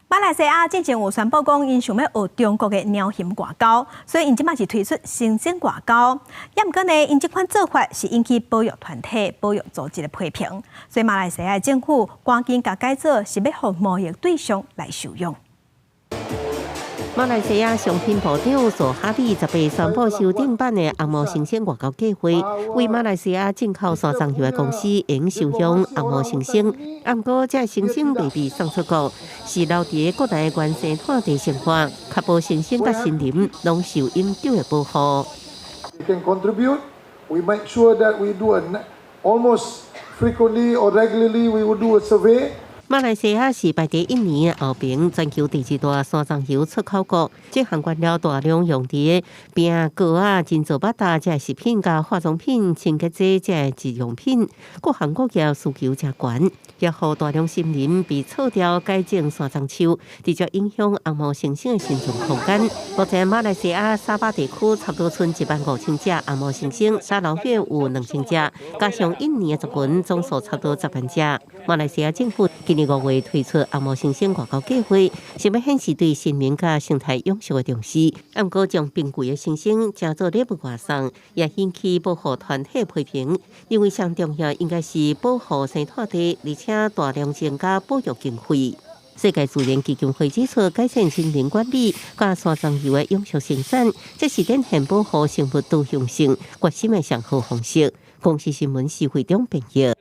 马来西亚之前有宣布讲，因想要学中国的鸟禽外交，所以因即马是推出新鲜外交。也毋过呢，因这款做法是引起保育团体、保育组织的批评，所以马来西亚政府赶紧甲改做是要互贸易对象来受用。 马来西亚商品部长佐哈里18宣布修订版的红毛生鲜外交计划，为马来西亚进口山上油的公司应受用红毛生鲜。不过，这生鲜未必送出国，是留伫国内原生态地生活，确保生鲜甲森林拢受永久的保护。We can contribute. We make sure that we do almost frequently or regularly. We will do a survey. 马来西亚是排第1年的后边全球第2大山上油出口国，这涵盖了大量用伫饼、糕啊、珍珠巴达这食品、甲化妆品、清洁剂这日用品，各行各业需求真悬，也互大量森林被撤掉改种山上树，直接影响红毛猩猩的生存空间。目前马来西亚沙巴地区差不多剩15000只红毛猩猩，沙捞越有2000只，加上1年的族群总数差不多10万只。马来西亚政府今年5月推出红毛生鲜外交计划，是要显示对森林甲生态永续的重视。不过，将珍贵的生鲜加做礼物外送，也引起保护团体批评，因为上重要应该是保护生态地，而且大量增加保育经费。世界自然基金会指出，改善森林管理、甲山上油的永续生产，这是展现保护生物多样性决心的上好方式。公视新闻是会中编译。